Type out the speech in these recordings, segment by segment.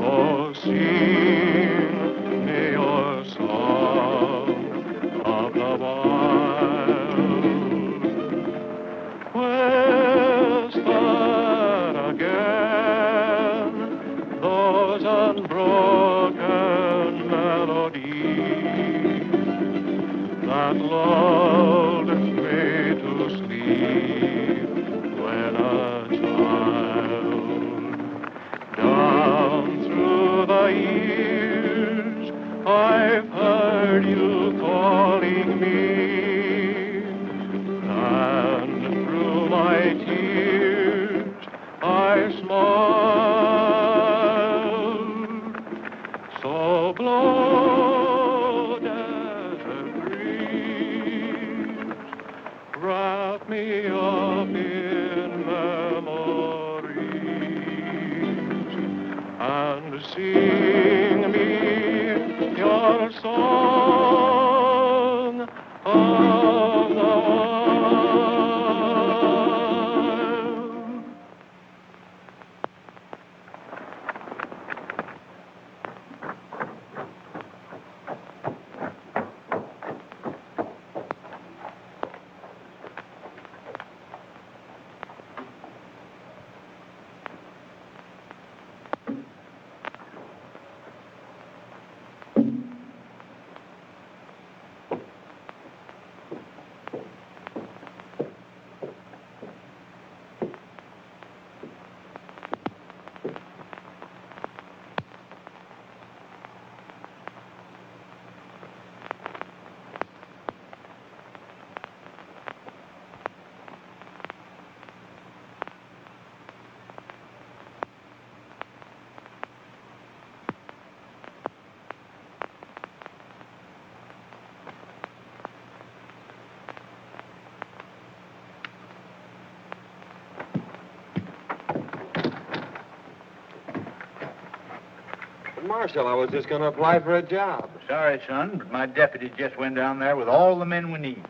Oh, sing me your song of the wild. Whisper again those unbroken melodies that lulled me to sleep when a child. Down through the years, I've heard you calling me, and through my tears, I smiled. So blow, desert breeze, wrap me up in memories and sing me your song of the wild. Marshal, I was just going to apply for a job. Sorry, son, but my deputy just went down there with all the men we need.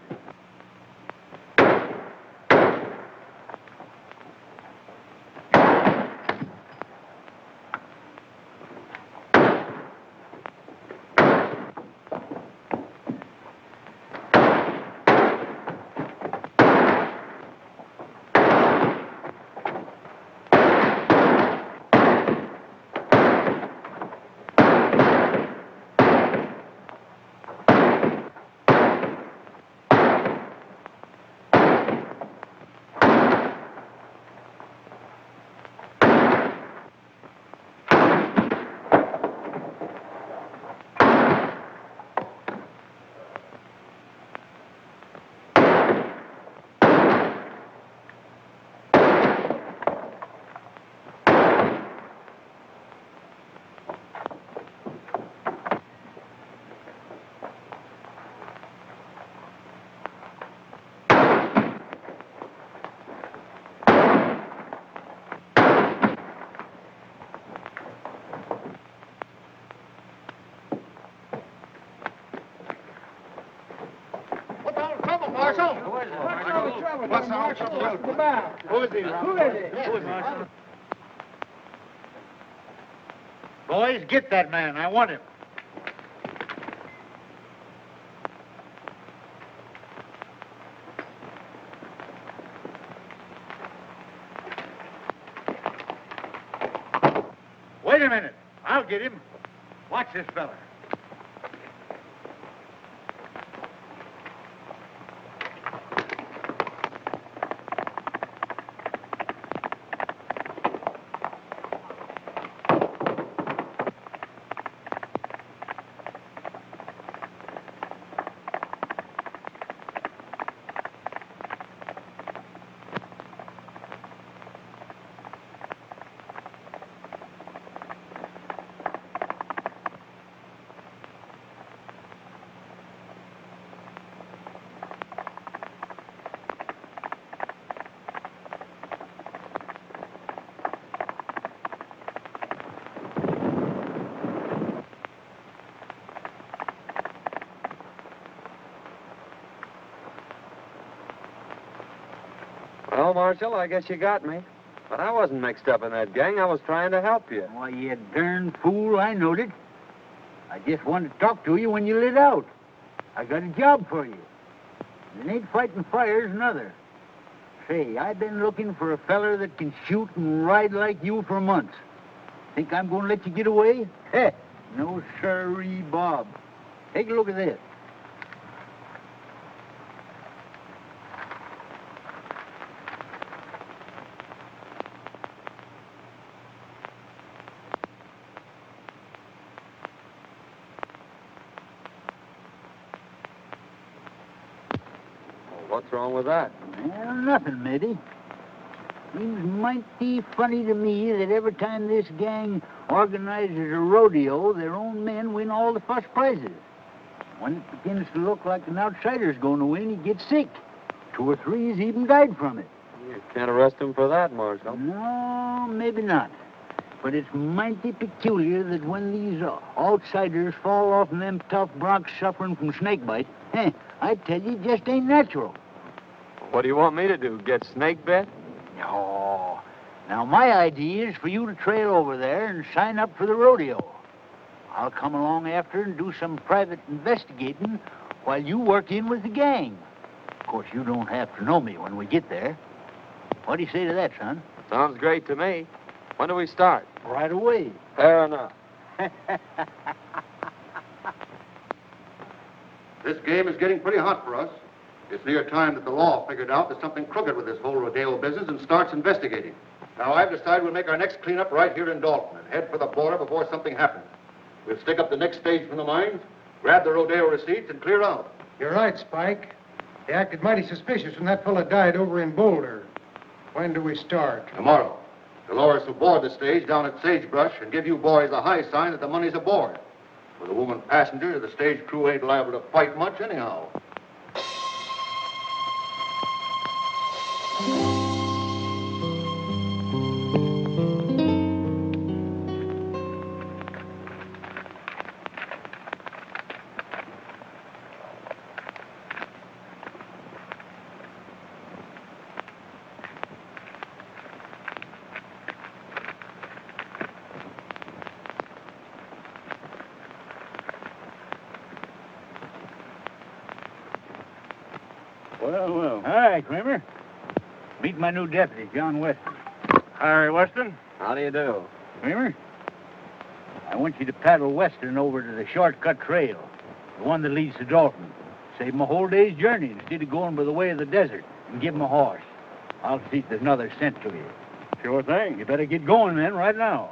Marshal! What's all the trouble? Who is he? Who is it? Marshal? Boys, get that man. I want him. Wait a minute. I'll get him. Watch this fella. Well, Marshal, I guess you got me. But I wasn't mixed up in that gang. I was trying to help you. Why, you darn fool, I knowed it. I just wanted to talk to you when you lit out. I got a job for you. It ain't fighting fires, nother. Say, I've been looking for a feller that can shoot and ride like you for months. Think I'm going to let you get away? Heh, no sirree, Bob. Take a look at this. What's wrong with that? Well, nothing, maybe. Seems mighty funny to me that every time this gang organizes a rodeo, their own men win all the first prizes. When it begins to look like an outsider's going to win, he gets sick. 2 or 3's even died from it. You can't arrest him for that, Marshal. No, maybe not. But it's mighty peculiar that when these outsiders fall off in them tough broncs suffering from snakebite, I tell you, it just ain't natural. What do you want me to do, get snake bit? No. Now, my idea is for you to trail over there and sign up for the rodeo. I'll come along after and do some private investigating while you work in with the gang. Of course, you don't have to know me when we get there. What do you say to that, son? Sounds great to me. When do we start? Right away. Fair enough. This game is getting pretty hot for us. It's near time that the law figured out there's something crooked with this whole rodeo business and starts investigating. Now, I've decided we'll make our next cleanup right here in Dalton and head for the border before something happens. We'll stick up the next stage from the mines, grab the rodeo receipts, and clear out. You're right, Spike. They acted mighty suspicious when that fella died over in Boulder. When do we start? Tomorrow. Dolores will board the stage down at Sagebrush and give you boys a high sign that the money's aboard. With a woman passenger, the stage crew ain't liable to fight much anyhow. Well. All right, Kramer. Meet my new deputy, John Weston. Harry Weston? How do you do? Kramer, I want you to paddle western over to the shortcut trail, the one that leads to Dalton. Save him a whole day's journey instead of going by the way of the desert, and give him a horse. I'll see if there's another cent to you. Sure thing. You better get going, then, right now.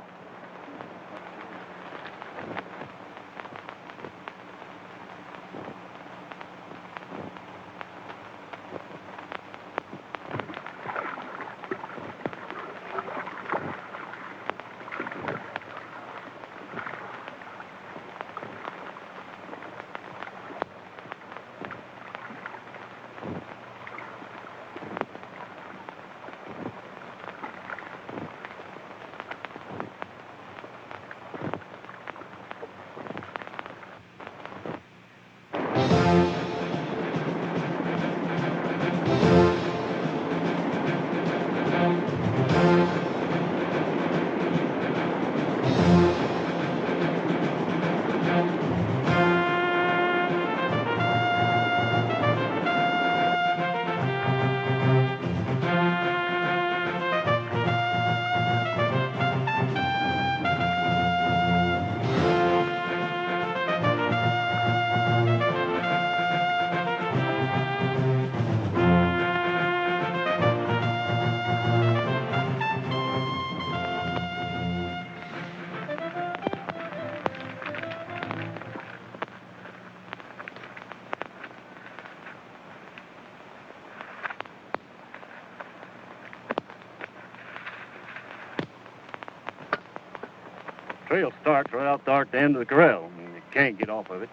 Trail starts right out there at the end of the corral, and you can't get off of it.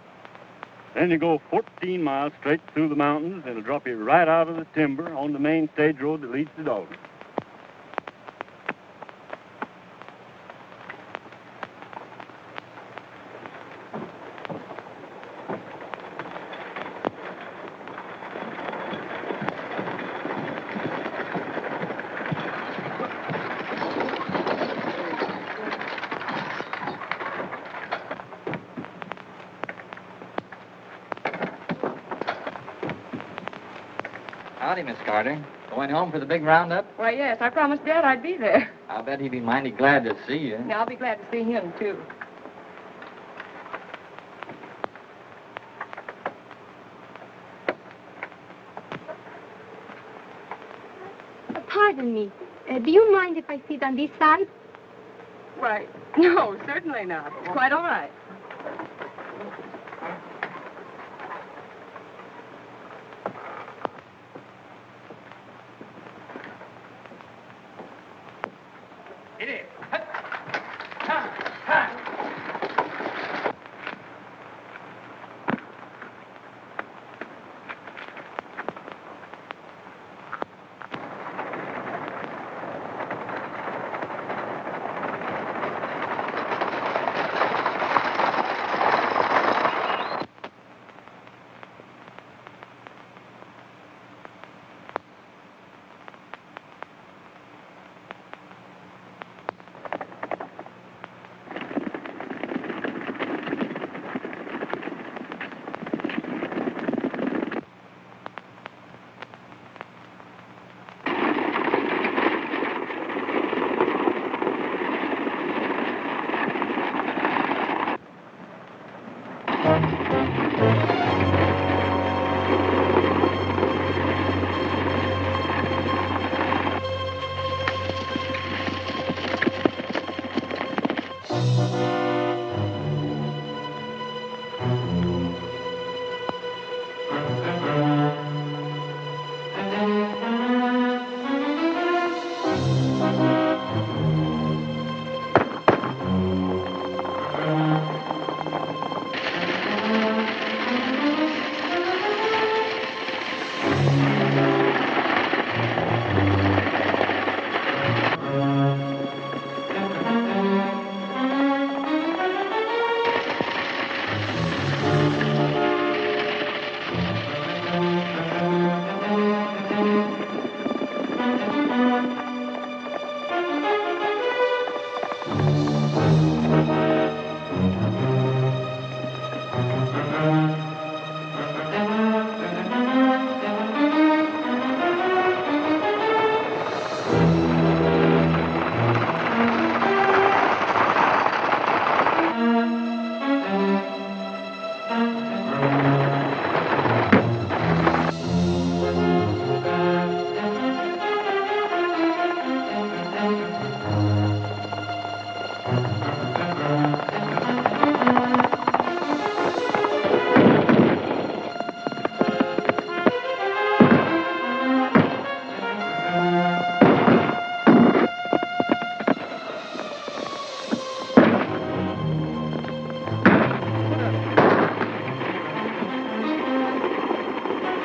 Then you go 14 miles straight through the mountains, and it'll drop you right out of the timber on the main stage road that leads to Dalton. Howdy, Miss Carter. Going home for the big roundup? Why, yes, I promised Dad I'd be there. I'll bet he'd be mighty glad to see you. Now, I'll be glad to see him, too. Pardon me. Do you mind if I sit on this side? Why, no, certainly not. It's quite all right. It is.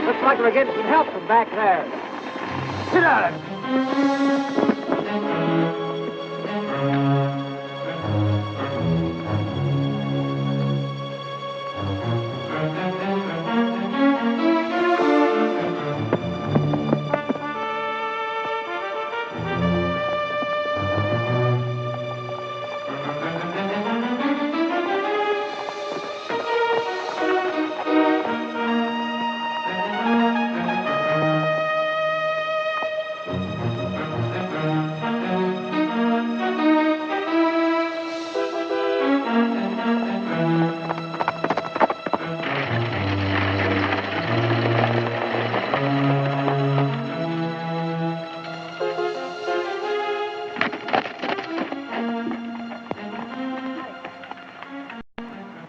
Looks like we're getting some help from back there. Get out of it.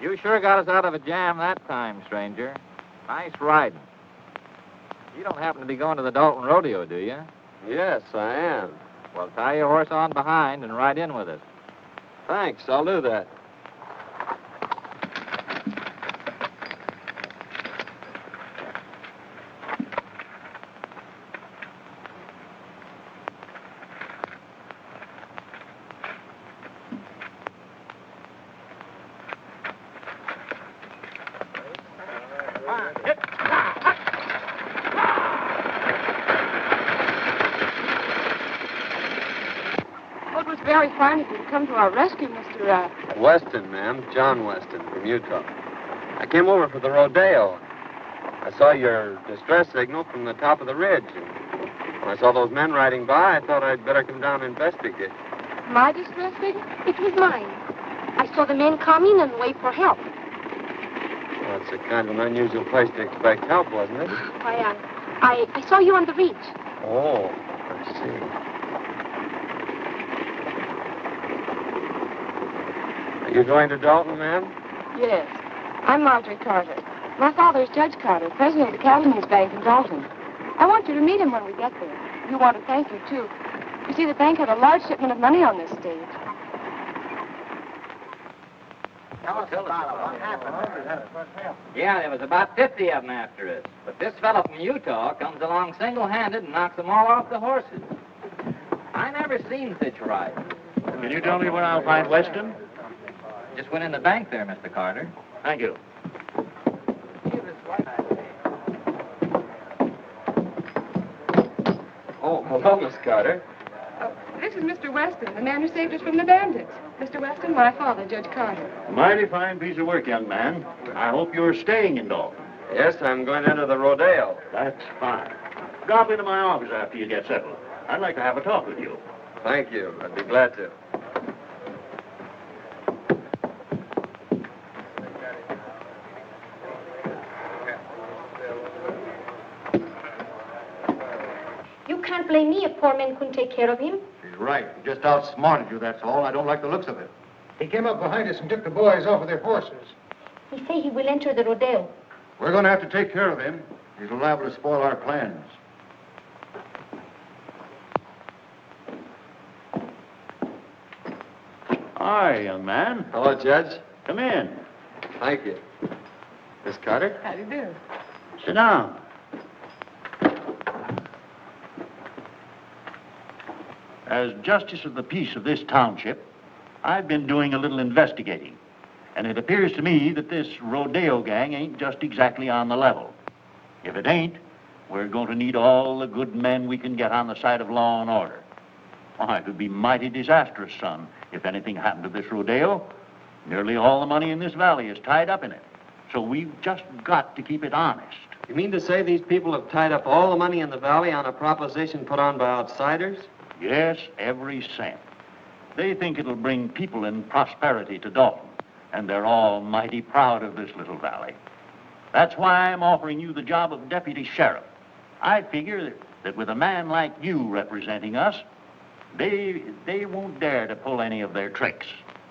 You sure got us out of a jam that time, stranger. Nice riding. You don't happen to be going to the Dalton Rodeo, do you? Yes, I am. Well, tie your horse on behind and ride in with us. Thanks, I'll do that. Well, it was very fine of you to come to our rescue, Mr. Weston, ma'am. John Weston from Utah. I came over for the rodeo. I saw your distress signal from the top of the ridge. When I saw those men riding by, I thought I'd better come down and investigate. My distress signal? It was mine. I saw the men coming and wait for help. Well, it's a kind of an unusual place to expect help, wasn't it? Why, I saw you on the ridge. Oh, I see. Are you going to Dalton, ma'am? Yes. I'm Marjorie Carter. My father is Judge Carter, president of the Cattlemen's Bank in Dalton. I want you to meet him when we get there. You want to thank you, too. You see, the bank had a large shipment of money on this stage. Yeah, there was about 50 of them after us. But this fellow from Utah comes along single-handed and knocks them all off the horses. I never seen such riding. Can you tell me where I'll find Weston? Just went in the bank there, Mr. Carter. Thank you. Oh, hello, Miss Carter. This is Mr. Weston, the man who saved us from the bandits. Mr. Weston, my father, Judge Carter. Mighty fine piece of work, young man. I hope you're staying in Dalton. Yes, I'm going into the rodeo. That's fine. Drop into my office after you get settled. I'd like to have a talk with you. Thank you. I'd be glad to. You can't blame me if poor men couldn't take care of him. She's right. He just outsmarted you, that's all. I don't like the looks of it. He came up behind us and took the boys off of their horses. He say he will enter the rodeo. We're going to have to take care of him. He's liable to spoil our plans. Hi, young man. Hello, Judge. Come in. Thank you. Miss Carter? How do you do? Sit down. As justice of the peace of this township, I've been doing a little investigating. And it appears to me that this rodeo gang ain't just exactly on the level. If it ain't, we're going to need all the good men we can get on the side of law and order. Why, it would be mighty disastrous, son, if anything happened to this rodeo. Nearly all the money in this valley is tied up in it. So we've just got to keep it honest. You mean to say these people have tied up all the money in the valley on a proposition put on by outsiders? Yes, every cent. They think it'll bring people and prosperity to Dalton, and they're all mighty proud of this little valley. That's why I'm offering you the job of deputy sheriff. I figure that with a man like you representing us, they won't dare to pull any of their tricks.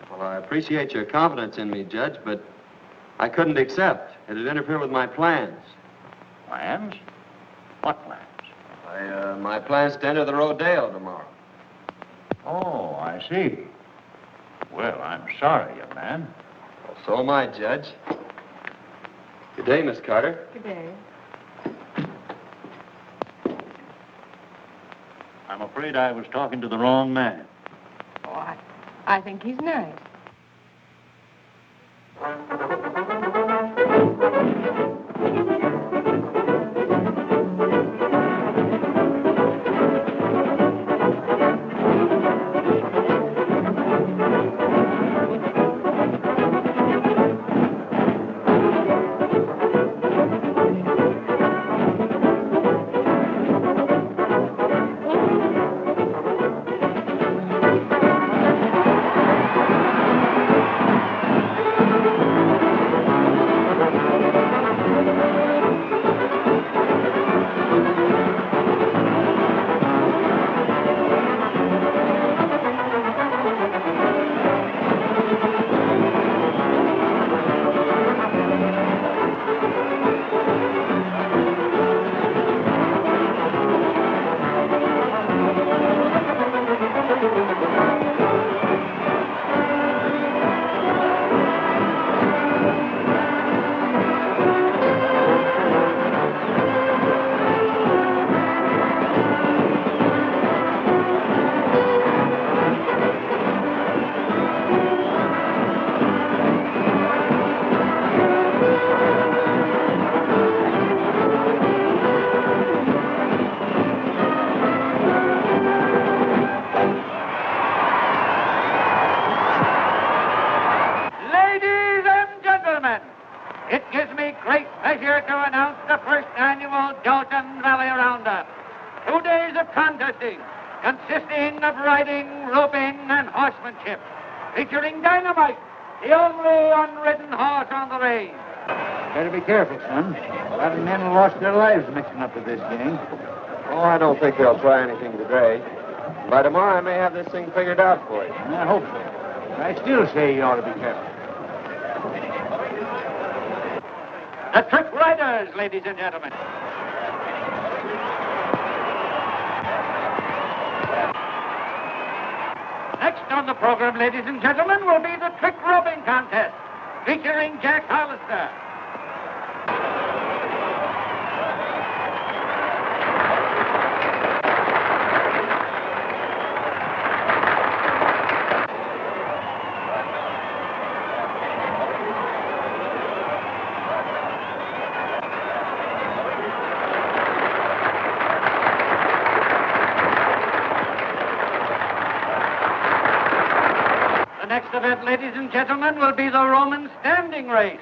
Well, I appreciate your confidence in me, Judge, but I couldn't accept. It'd interfere with my plans. Plans? What plans? My plans to enter the rodeo tomorrow. Oh, I see. Well, I'm sorry, young man. Well, so am I, Judge. Good day, Miss Carter. Good day. I'm afraid I was talking to the wrong man. Oh, I think he's nice. It gives me great pleasure to announce the first annual Dalton Valley Roundup. 2 days of contesting, consisting of riding, roping, and horsemanship, featuring Dynamite, the only unridden horse on the range. Better be careful, son. A lot of men lost their lives mixing up with this gang. Oh, I don't think they'll try anything today. By tomorrow, I may have this thing figured out for you. I hope so. I still say you ought to be careful. The Trick Riders, ladies and gentlemen. Next on the program, ladies and gentlemen, will be the Trick Roping Contest, featuring Jack Hollister. The next event, ladies and gentlemen, will be the Roman standing race.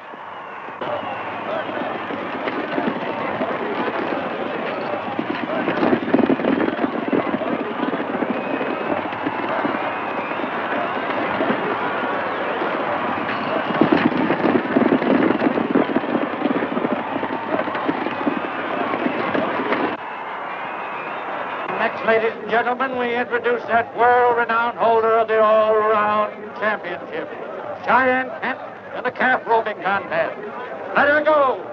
Next, ladies and gentlemen, we introduce that world-renowned holder of the all-around championship, Cheyenne Kent, in the calf roping contest. Let her go!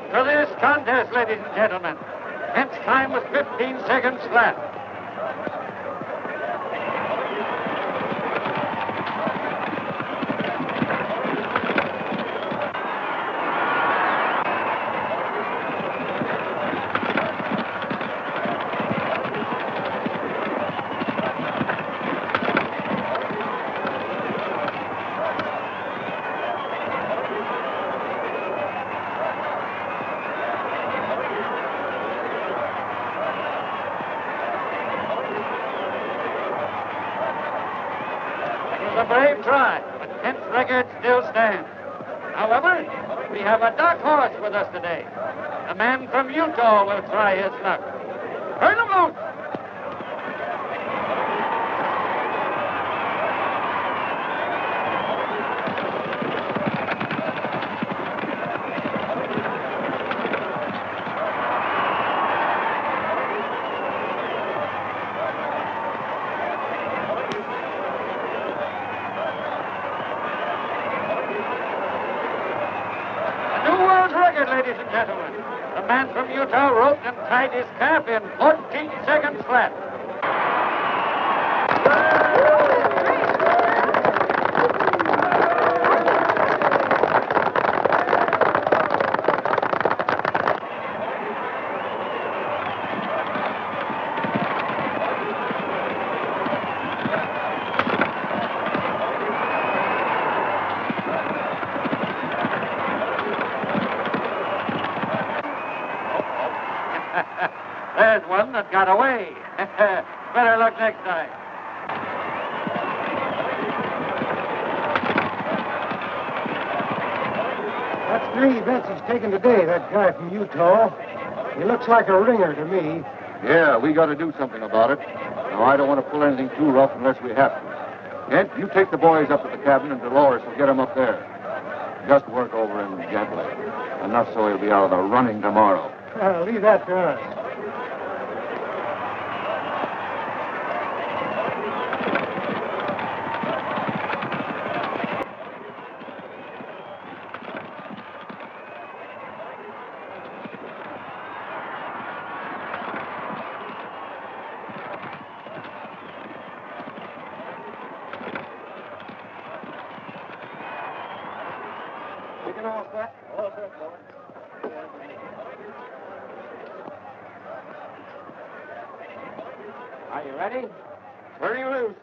For this contest, ladies and gentlemen. Kent's time was 15 seconds flat. A brave try, but Kent's record still stands. However, we have a dark horse with us today. A man from Utah will try his luck. Turn him loose! Ladies and gentlemen, the man from Utah roped and tied his calf in 14 seconds flat. There's one that got away. Better luck next time. That's three bets he's taken today, that guy from Utah. He looks like a ringer to me. Yeah, we got to do something about it. Now, I don't want to pull anything too rough unless we have to. Kent, you take the boys up to the cabin, and Dolores will get them up there. Just work over him gently. Enough so he'll be out of the running tomorrow. Leave that to us. Looking all set? All set, boy. Are you ready? Turning loose.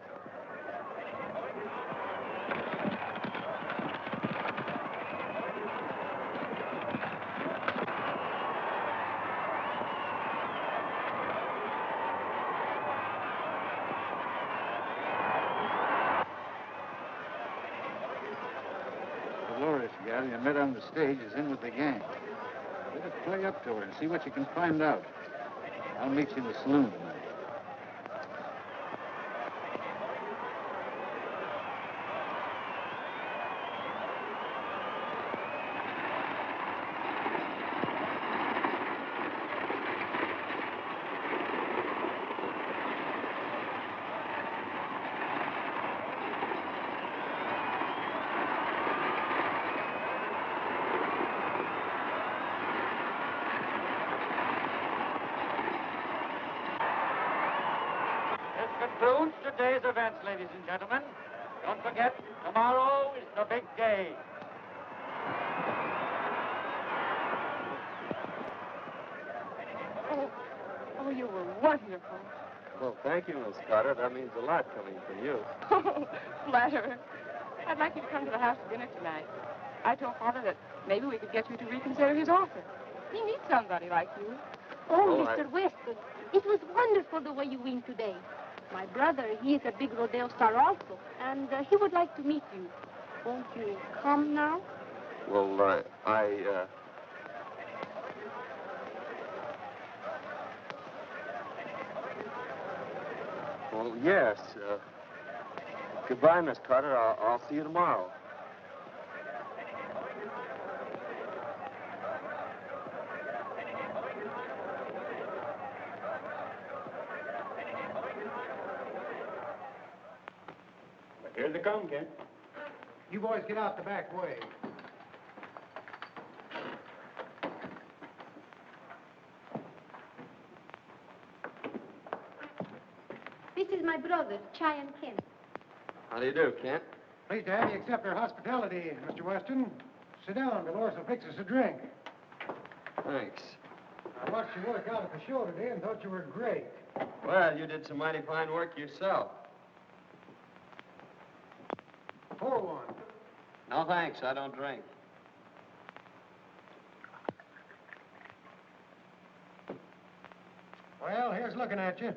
Dolores gal you met on the stage is in with the gang. Better play up to her and see what you can find out. I'll meet you in the saloon tonight. Concludes today's events, ladies and gentlemen. Don't forget, tomorrow is the big day. Oh, you were wonderful. Well, thank you, Miss Carter. That means a lot coming from you. Oh, flatterer. I'd like you to come to the house for dinner tonight. I told Father that maybe we could get you to reconsider his offer. He needs somebody like you. Oh, Oh, Mr. Weston, it was wonderful the way you win today. My brother, he is a big rodeo star also, and he would like to meet you. Won't you come now? Well, Well, yes. Goodbye, Miss Carter. I'll see you tomorrow. Here they come, Kent. You boys get out the back way. This is my brother, Cheyenne Kent. How do you do, Kent? Pleased to have you accept our hospitality, Mr. Weston. Sit down. Dolores will fix us a drink. Thanks. I watched you work out at the show today and thought you were great. Well, you did some mighty fine work yourself. Pour one. No, thanks. I don't drink. Well, here's looking at you.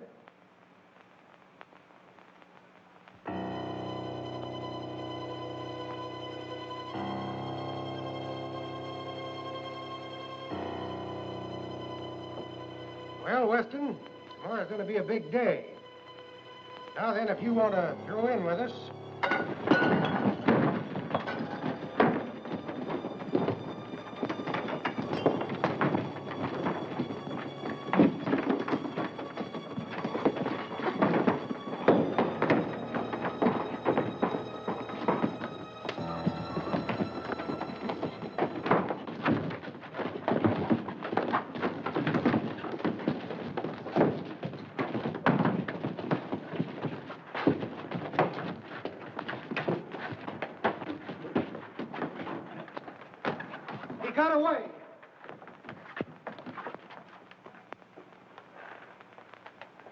Well, Weston, tomorrow's going to be a big day. Now then, if you want to throw in with us... He got away.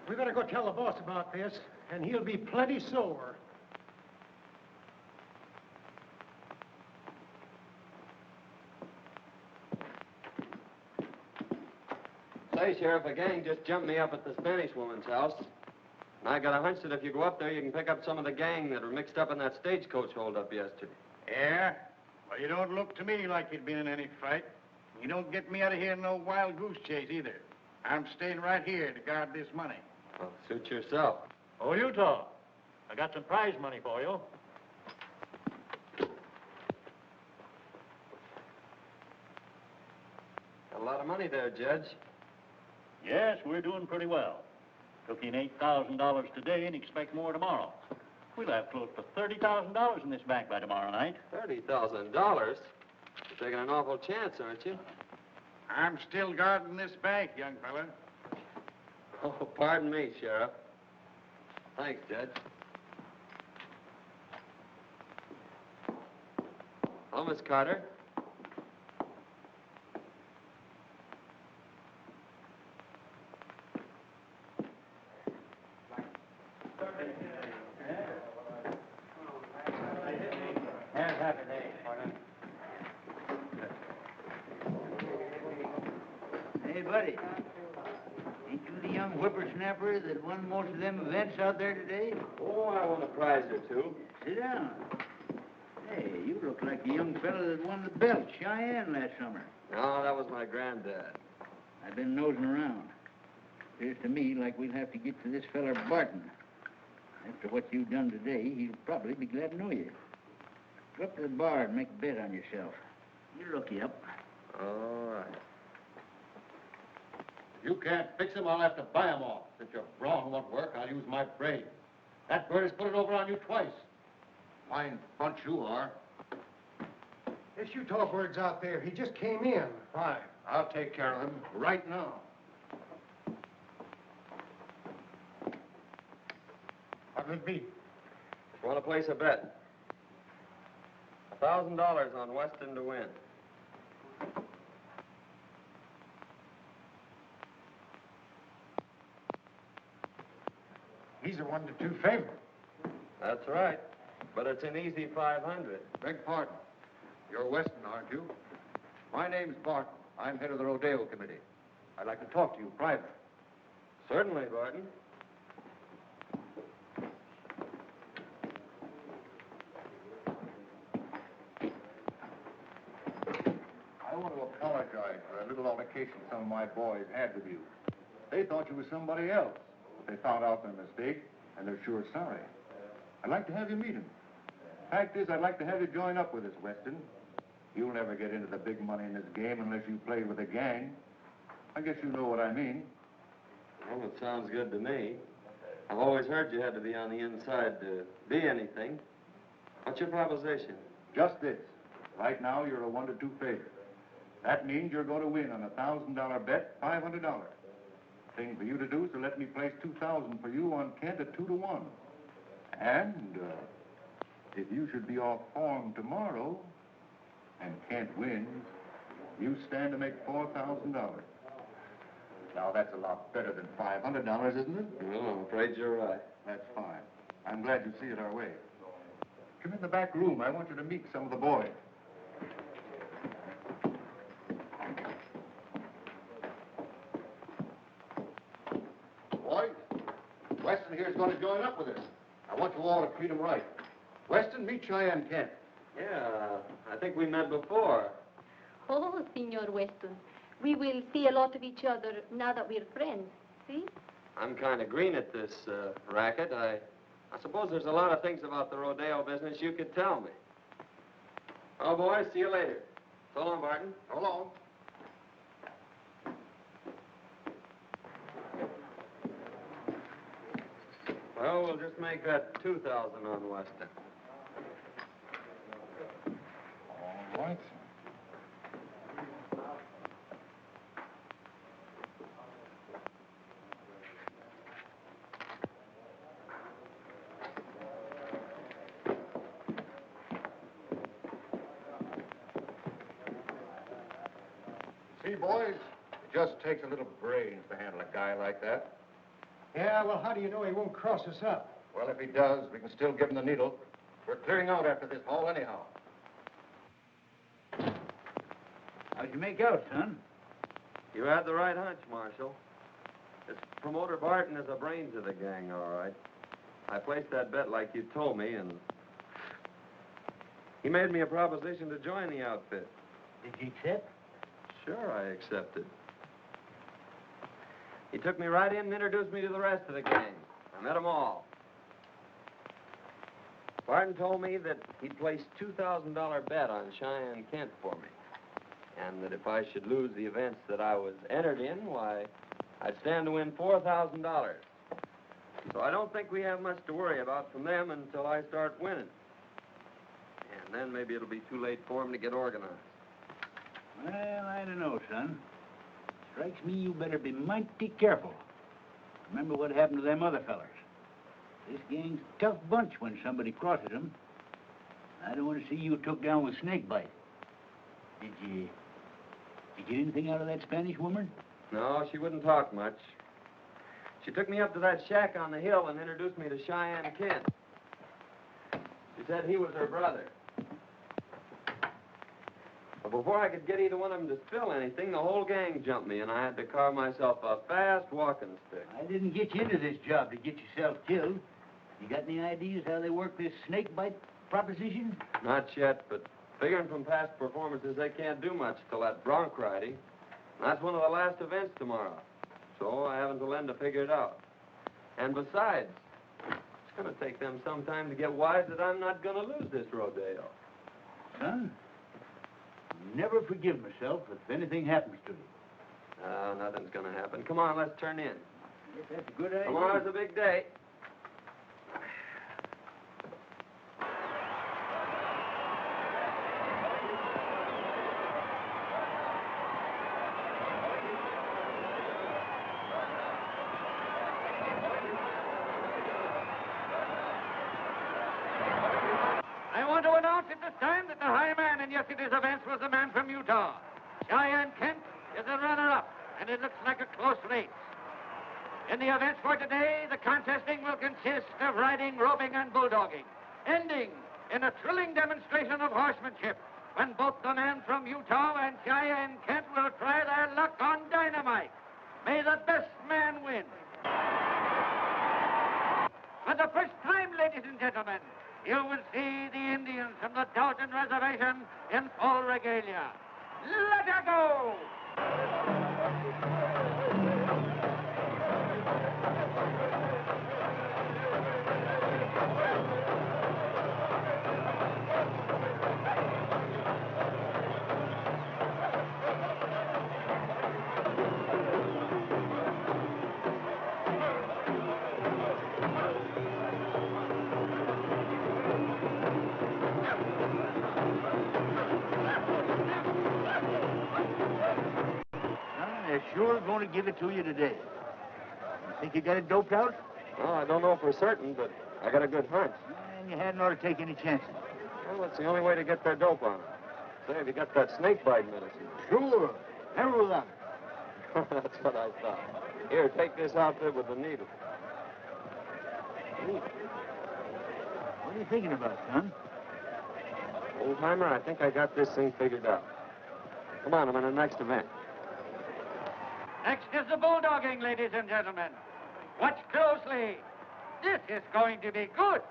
We better go tell the boss about this, and he'll be plenty sore. Say, Sheriff, a gang just jumped me up at the Spanish woman's house. And I got a hunch that if you go up there, you can pick up some of the gang that were mixed up in that stagecoach holdup yesterday. Yeah? Well, you don't look to me like you'd been in any fight. You don't get me out of here in no wild goose chase either. I'm staying right here to guard this money. Well, suit yourself. Oh, you talk. I got some prize money for you. Got a lot of money there, Judge. Yes, we're doing pretty well. Took in $8,000 today and expect more tomorrow. We'll have close to $30,000 in this bank by tomorrow night. $30,000? You're taking an awful chance, aren't you? I'm still guarding this bank, young fella. Oh, pardon me, Sheriff. Thanks, Judge. Hello, Miss Carter. snapper that won most of them events out there today? Oh, I won a prize or two. Sit down. Hey, you look like the young fellow that won the belt, Cheyenne, last summer. No, that was my granddad. I've been nosing around. Appears to me like we'll have to get to this feller Barton. After what you've done today, he'll probably be glad to know you. Go up to the bar and make a bet on yourself. He'll look you up. All right. You can't fix him, I'll have to buy him off. Since your brawn won't work, I'll use my brain. That bird has put it over on you twice. Fine bunch you are. This Utah bird's out there. He just came in. Fine. I'll take care of him right now. What'll it be? Want to place a bet? $1,000 on Weston to win. He's a 1-2 favorite. That's right. But it's an easy 500. Beg pardon. You're Weston, aren't you? My name's Barton. I'm head of the rodeo committee. I'd like to talk to you privately. Certainly, Barton. I want to apologize for a little altercation some of my boys had with you. They thought you were somebody else. But they found out their mistake, and they're sure sorry. I'd like to have you meet them. Fact is, I'd like to have you join up with us, Weston. You'll never get into the big money in this game unless you play with a gang. I guess you know what I mean. Well, it sounds good to me. I've always heard you had to be on the inside to be anything. What's your proposition? Just this. Right now, you're a 1-2 favorite. That means you're going to win on a $1,000 bet, $500. Thing for you to do is to let me place $2,000 for you on Kent at 2-1. And if you should be off form tomorrow and Kent wins, you stand to make $4,000. Now, that's a lot better than $500, isn't it? Well, I'm afraid you're right. That's fine. I'm glad you see it our way. Come in the back room. I want you to meet some of the boys. Boys, Weston here's going to join up with us. I want you all to treat him right. Weston, meet Cheyenne Kent. Yeah, I think we met before. Oh, Senor Weston. We will see a lot of each other now that we're friends. See? I'm kind of green at this racket. I suppose there's a lot of things about the rodeo business you could tell me. Well, boys, see you later. So long, Barton. So long. Well, we'll just make that 2,000 on Weston. All right. See, boys, it just takes a little brains to handle a guy like that. Yeah, well, how do you know he won't cross us up? Well, if he does, we can still give him the needle. We're clearing out after this haul anyhow. How'd you make out, son? You had the right hunch, Marshal. This promoter Barton is the brains of the gang, all right. I placed that bet like you told me, and he made me a proposition to join the outfit. Did you accept? Sure, I accepted. He took me right in and introduced me to the rest of the gang. I met them all. Barton told me that he'd placed $2,000 bet on Cheyenne Kent for me, and that if I should lose the events that I was entered in, why, I'd stand to win $4,000. So I don't think we have much to worry about from them until I start winning. And then maybe it'll be too late for them to get organized. Well, I don't know, son. Strikes me you better be mighty careful. Remember what happened to them other fellers. This gang's a tough bunch when somebody crosses them. I don't want to see you took down with snakebite. Did you get anything out of that Spanish woman? No, she wouldn't talk much. She took me up to that shack on the hill and introduced me to Cheyenne Kent. She said he was her brother. But before I could get either one of them to spill anything, the whole gang jumped me, and I had to carve myself a fast walking stick. I didn't get you into this job to get yourself killed. You got any ideas how they work this snakebite proposition? Not yet, but figuring from past performances, they can't do much till that bronc riding. That's one of the last events tomorrow. So I haven't to lend to figure it out. And besides, it's going to take them some time to get wise that I'm not going to lose this rodeo. Son, I'll never forgive myself if anything happens to you. Nothing's going to happen. Come on, let's turn in. Yes, that's a good idea. Tomorrow's a big day. I want to announce at this time that the high man in yesterday's events was a man from Utah. Cheyenne Kent is a runner-up, and it looks like a close race. In the events for today, the contesting will consist of riding, roping, and bulldogging, ending in a thrilling demonstration of horsemanship when both the man from Utah and Cheyenne Kent will try their luck on dynamite. May the best man win. For the first time, ladies and gentlemen, you will see the Indians from the Dalton Reservation in full regalia. Let her go! They're sure going to give it to you today. You think you got it doped out? Well, I don't know for certain, but I got a good hunch. And you hadn't ought to take any chances. Well, it's the only way to get their dope on it. Say, have you got that snakebite medicine? Sure. Never without it. That's what I thought. Here, take this outfit with the needle. Hey, what are you thinking about, son? Old-timer, I think I got this thing figured out. Come on, I'm in the next event. Next is the bulldogging, ladies and gentlemen. Watch closely. This is going to be good.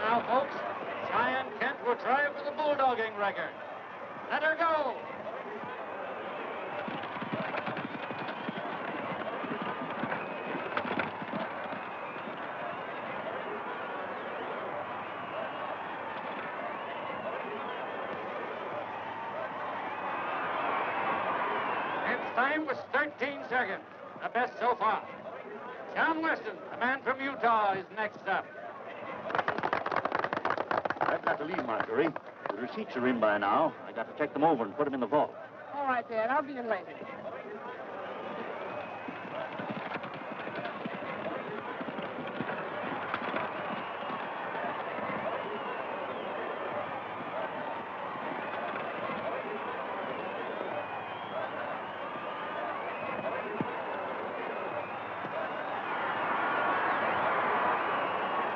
Now, folks, Cheyenne Kent will try for the bulldogging record. Let her go. Its time was 13 seconds, the best so far. John Weston, the man from Utah, is next up. I've got the lead, Marjorie. The receipts are in by now. I got to check them over and put them in the vault. All right, Dad. I'll be in later.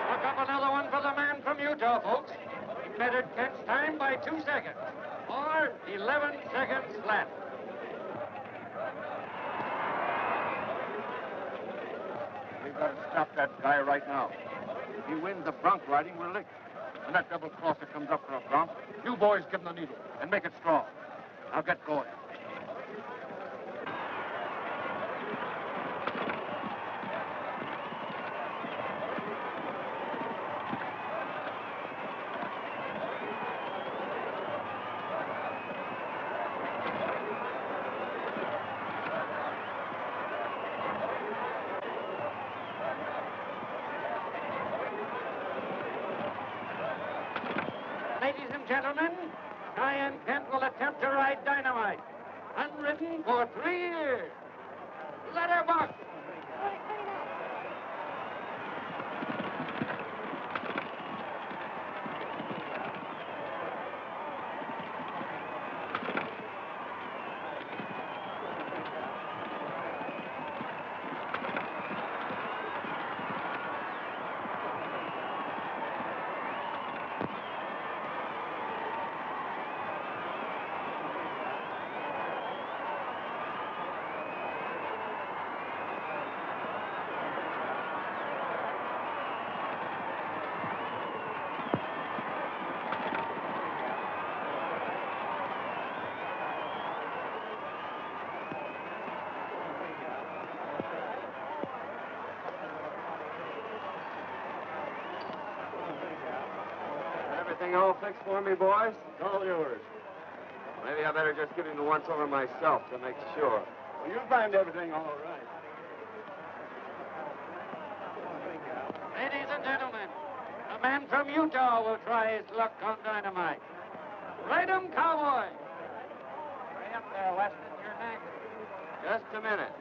Look up another one for the man from Utah, folks. He bettered Kent's time by 2 seconds. Or 11 seconds flat. We've got to stop that guy right now. If he wins the bronc riding, we're licked. When that double crosser comes up for a bronc, you boys give him the needle and make it strong. Now get going. Ladies and gentlemen, Cheyenne Kent will attempt to ride dynamite. Unridden for 3 years. Letterbox. Everything all fixed for me, boys? It's all yours. Maybe I better just give him the once-over myself to make sure. Well, you find everything all right. Ladies and gentlemen, a man from Utah will try his luck on dynamite. Ride 'em, cowboy. Hurry up there, Weston. You're next. Just a minute.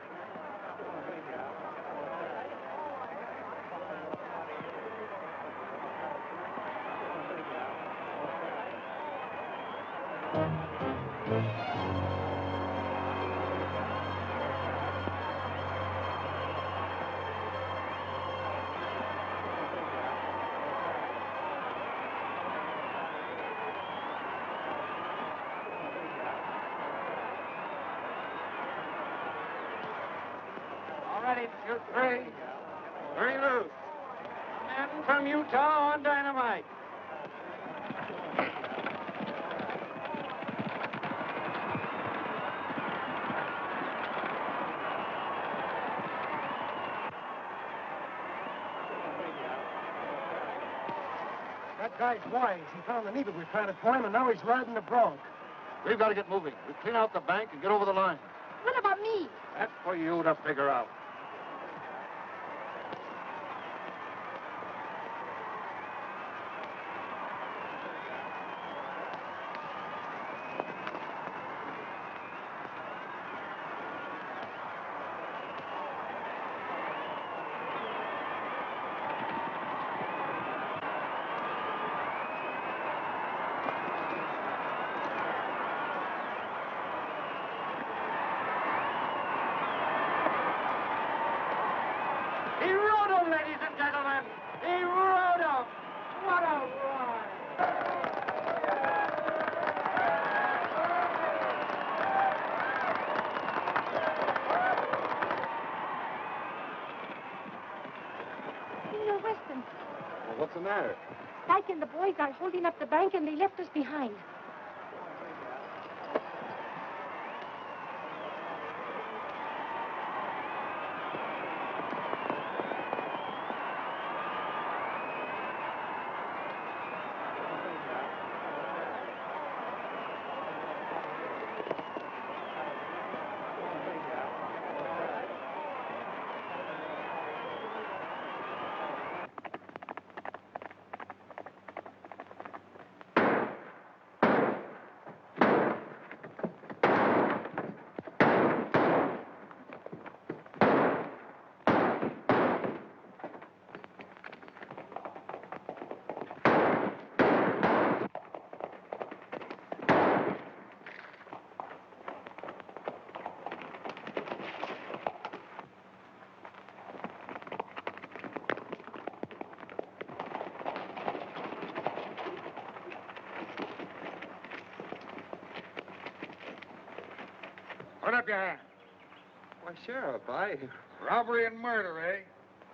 All ready to shoot 3. 3 loose. A man from Utah on dynamite. That guy's wise. He found the needle we planted for him, and now he's riding the bronc. We've got to get moving. We clean out the bank and get over the line. What about me? That's for you to figure out. He rode 'em, ladies and gentlemen. He rode 'em. What a ride. Senor Weston, Well, what's the matter? Dyke and the boys are holding up the bank, and they left us behind. Put up your hand. Why, Sheriff, Robbery and murder, eh?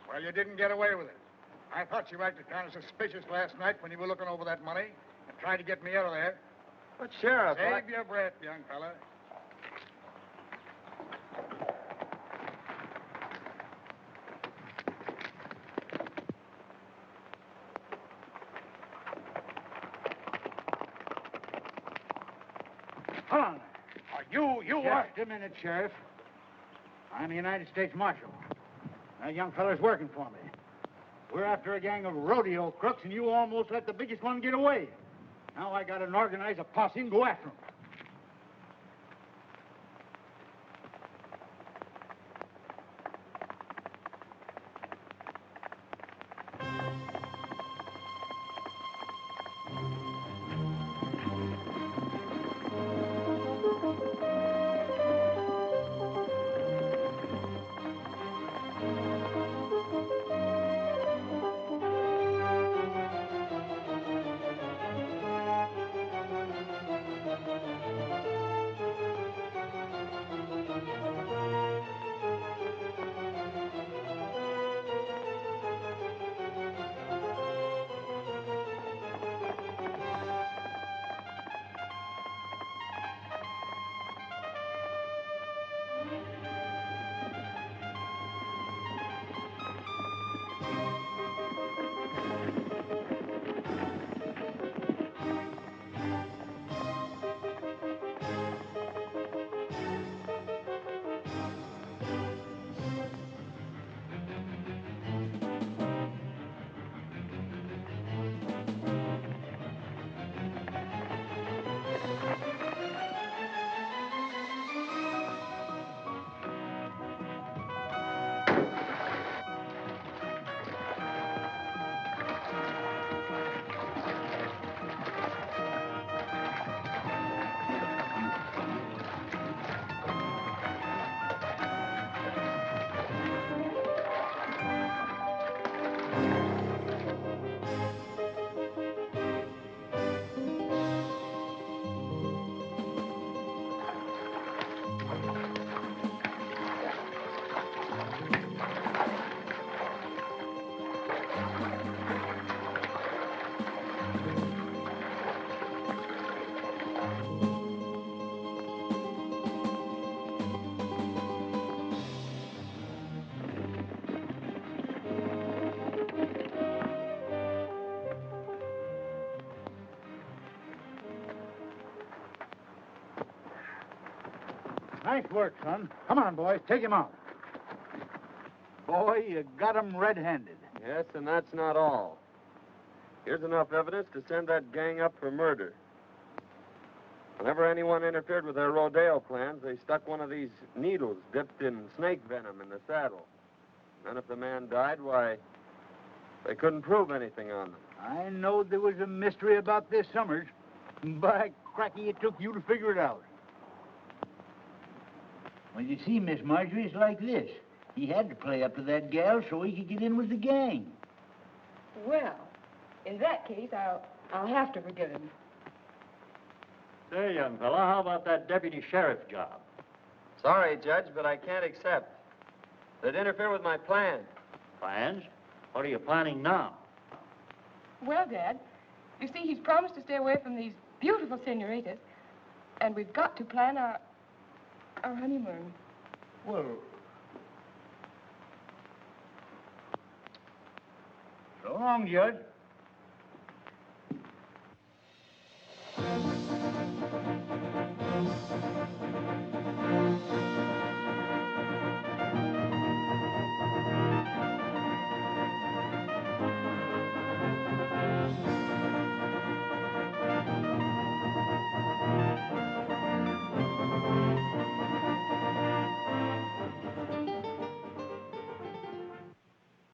Well, you didn't get away with it. I thought you acted kind of suspicious last night when you were looking over that money and tried to get me out of there. But, Sheriff, Save your breath, young fella. Hold on. You Just a minute, Sheriff. I'm a United States Marshal. That young fella's working for me. We're after a gang of rodeo crooks, and you almost let the biggest one get away. Now I gotta organize a posse and go after him. Nice work, son. Come on, boys. Take him out. Boy, you got him red-handed. Yes, and that's not all. Here's enough evidence to send that gang up for murder. Whenever anyone interfered with their rodeo plans, they stuck one of these needles dipped in snake venom in the saddle. And if the man died, why, they couldn't prove anything on them. I know there was a mystery about this, Summers. By cracky, it took you to figure it out. Well, you see, Miss Marjorie, it's like this. He had to play up to that gal so he could get in with the gang. Well, in that case, I'll have to forgive him. Say, young fella, how about that deputy sheriff job? Sorry, Judge, but I can't accept. They'd interfere with my plan. Plans? What are you planning now? Well, Dad, you see, he's promised to stay away from these beautiful senoritas, and we've got to plan our honeymoon. Well, so long, Judge.